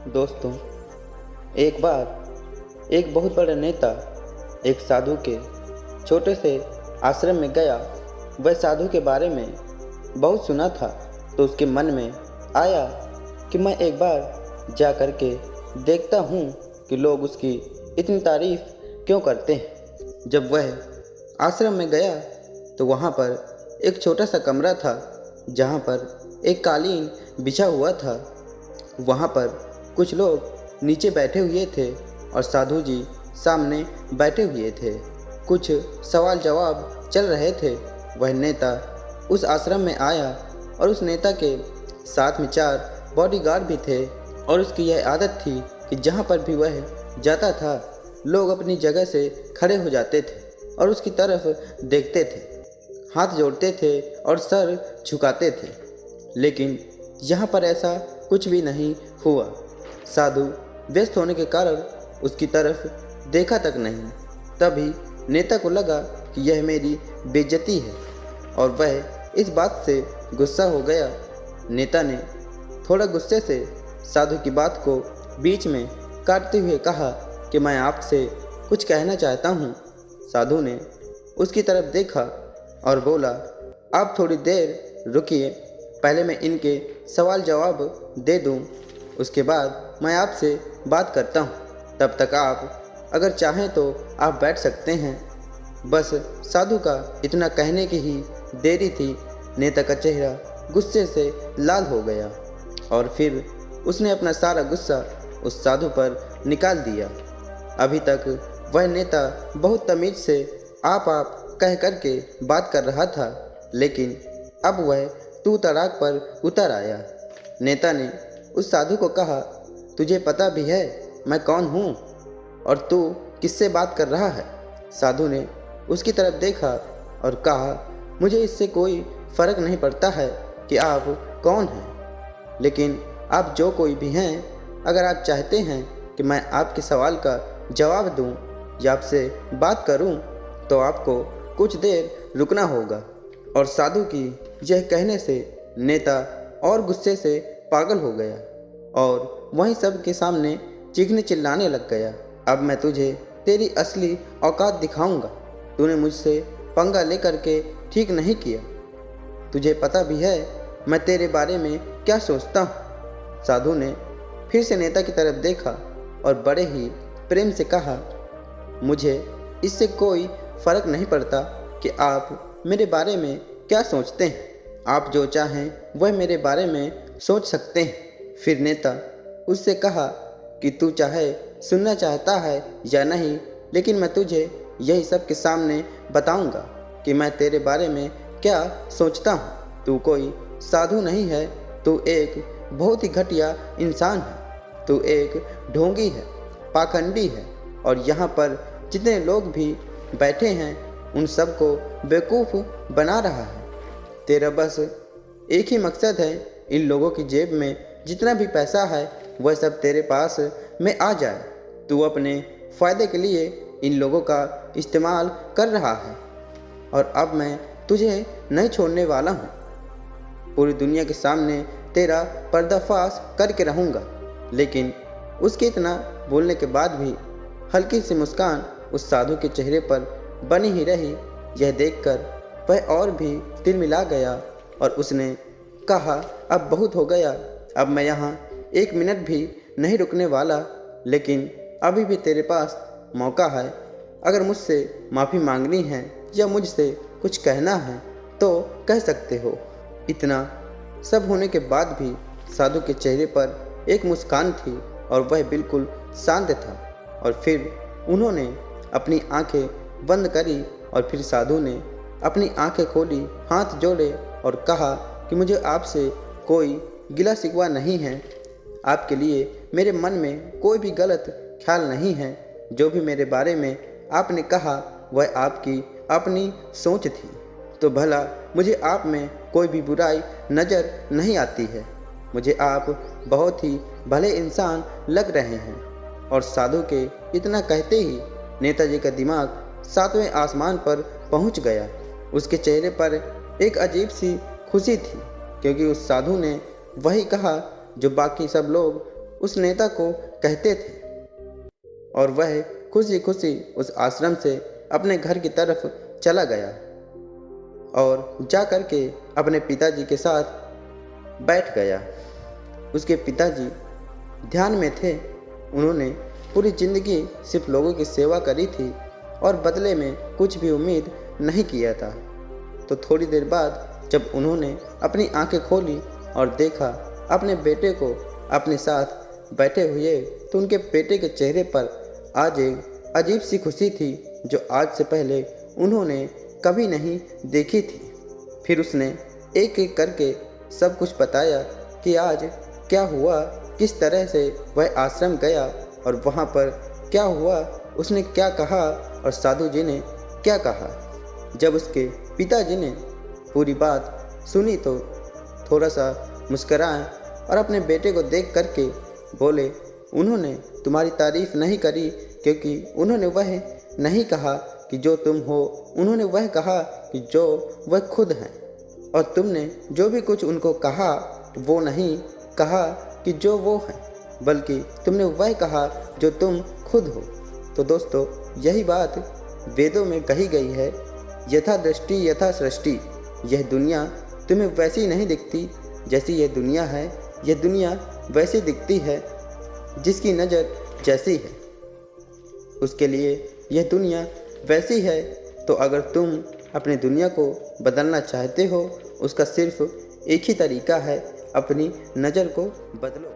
दोस्तों, एक बार एक बहुत बड़ा नेता एक साधु के छोटे से आश्रम में गया। वह साधु के बारे में बहुत सुना था, तो उसके मन में आया कि मैं एक बार जा कर के देखता हूँ कि लोग उसकी इतनी तारीफ क्यों करते हैं। जब वह आश्रम में गया तो वहाँ पर एक छोटा सा कमरा था, जहाँ पर एक कालीन बिछा हुआ था। वहाँ पर कुछ लोग नीचे बैठे हुए थे और साधु जी सामने बैठे हुए थे। कुछ सवाल जवाब चल रहे थे। वह नेता उस आश्रम में आया और उस नेता के साथ में 4 बॉडीगार्ड भी थे और उसकी यह आदत थी कि जहाँ पर भी वह जाता था, लोग अपनी जगह से खड़े हो जाते थे और उसकी तरफ देखते थे, हाथ जोड़ते थे और सर झुकाते थे। लेकिन यहाँ पर ऐसा कुछ भी नहीं हुआ। साधु व्यस्त होने के कारण उसकी तरफ देखा तक नहीं। तभी नेता को लगा कि यह मेरी बेइज्जती है और वह इस बात से गुस्सा हो गया। नेता ने थोड़ा गुस्से से साधु की बात को बीच में काटते हुए कहा कि मैं आपसे कुछ कहना चाहता हूँ। साधु ने उसकी तरफ देखा और बोला, आप थोड़ी देर रुकिए, पहले मैं इनके सवाल जवाब दे दूँ, उसके बाद मैं आपसे बात करता हूँ। तब तक आप अगर चाहें तो आप बैठ सकते हैं। बस साधु का इतना कहने की ही देरी थी। नेता का चेहरा गुस्से से लाल हो गया और फिर उसने अपना सारा गुस्सा उस साधु पर निकाल दिया। अभी तक वह नेता बहुत तमीज़ से आप कह कर के बात कर रहा था, लेकिन अब वह तू तड़ाक पर उतर आया। नेता ने उस साधु को कहा, तुझे पता भी है मैं कौन हूँ और तू किससे बात कर रहा है? साधु ने उसकी तरफ देखा और कहा, मुझे इससे कोई फ़र्क नहीं पड़ता है कि आप कौन हैं, लेकिन आप जो कोई भी हैं, अगर आप चाहते हैं कि मैं आपके सवाल का जवाब दूं या आपसे बात करूं, तो आपको कुछ देर रुकना होगा। और साधु की यह कहने से नेता और गुस्से से पागल हो गया और वहीं सब के सामने चीखने चिल्लाने लग गया, अब मैं तुझे तेरी असली औकात दिखाऊंगा। तूने मुझसे पंगा लेकर के ठीक नहीं किया। तुझे पता भी है मैं तेरे बारे में क्या सोचता हूँ। साधु ने फिर से नेता की तरफ देखा और बड़े ही प्रेम से कहा, मुझे इससे कोई फ़र्क नहीं पड़ता कि आप मेरे बारे में क्या सोचते हैं। आप जो चाहें वह मेरे बारे में सोच सकते हैं। फिर नेता उससे कहा कि तू चाहे सुनना चाहता है या नहीं, लेकिन मैं तुझे यही सब के सामने बताऊंगा कि मैं तेरे बारे में क्या सोचता हूँ। तू कोई साधु नहीं है, तू एक बहुत ही घटिया इंसान है। तू एक ढोंगी है, पाखंडी है और यहाँ पर जितने लोग भी बैठे हैं उन सबको बेवकूफ़ बना रहा है। तेरा बस एक ही मकसद है, इन लोगों की जेब में जितना भी पैसा है वह सब तेरे पास में आ जाए। तू अपने फ़ायदे के लिए इन लोगों का इस्तेमाल कर रहा है और अब मैं तुझे नहीं छोड़ने वाला हूँ। पूरी दुनिया के सामने तेरा पर्दाफाश करके रहूँगा। लेकिन उसके इतना बोलने के बाद भी हल्की सी मुस्कान उस साधु के चेहरे पर बनी ही रही। यह देखकर वह और भी तिलमिला गया और उसने कहा, अब बहुत हो गया, अब मैं यहाँ 1 मिनट भी नहीं रुकने वाला। लेकिन अभी भी तेरे पास मौका है। अगर मुझसे माफ़ी मांगनी है या मुझसे कुछ कहना है तो कह सकते हो। इतना सब होने के बाद भी साधु के चेहरे पर एक मुस्कान थी और वह बिल्कुल शांत था। और फिर उन्होंने अपनी आंखें बंद करी और फिर साधु ने अपनी आंखें खोली, हाथ जोड़े और कहा कि मुझे आपसे कोई गिला शिकवा नहीं है। आपके लिए मेरे मन में कोई भी गलत ख्याल नहीं है। जो भी मेरे बारे में आपने कहा वह आपकी अपनी सोच थी। तो भला मुझे आप में कोई भी बुराई नज़र नहीं आती है। मुझे आप बहुत ही भले इंसान लग रहे हैं। और साधु के इतना कहते ही नेताजी का दिमाग 7वें आसमान पर पहुंच गया। उसके चेहरे पर एक अजीब सी खुशी थी, क्योंकि उस साधु ने वही कहा जो बाकी सब लोग उस नेता को कहते थे और वह खुशी खुशी उस आश्रम से अपने घर की तरफ चला गया और जा कर के अपने पिताजी के साथ बैठ गया। उसके पिताजी ध्यान में थे। उन्होंने पूरी ज़िंदगी सिर्फ लोगों की सेवा करी थी और बदले में कुछ भी उम्मीद नहीं किया था। तो थोड़ी देर बाद जब उन्होंने अपनी आंखें खोली और देखा अपने बेटे को अपने साथ बैठे हुए, तो उनके बेटे के चेहरे पर आज एक अजीब सी खुशी थी जो आज से पहले उन्होंने कभी नहीं देखी थी। फिर उसने एक एक करके सब कुछ बताया कि आज क्या हुआ, किस तरह से वह आश्रम गया और वहाँ पर क्या हुआ, उसने क्या कहा और साधु जी ने क्या कहा। जब उसके पिताजी ने पूरी बात सुनी तो थोड़ा सा मुस्कराए और अपने बेटे को देख करके बोले, उन्होंने तुम्हारी तारीफ नहीं करी क्योंकि उन्होंने वह नहीं कहा कि जो तुम हो, उन्होंने वह कहा कि जो वह खुद हैं। और तुमने जो भी कुछ उनको कहा वो नहीं कहा कि जो वो हैं, बल्कि तुमने वह कहा जो तुम खुद हो। तो दोस्तों, यही बात वेदों में कही गई है, यथा दृष्टि यथा सृष्टि। यह दुनिया तुम्हें वैसी नहीं दिखती जैसी यह दुनिया है, यह दुनिया वैसी दिखती है जिसकी नज़र जैसी है, उसके लिए यह दुनिया वैसी है। तो अगर तुम अपनी दुनिया को बदलना चाहते हो, उसका सिर्फ एक ही तरीका है, अपनी नज़र को बदलो।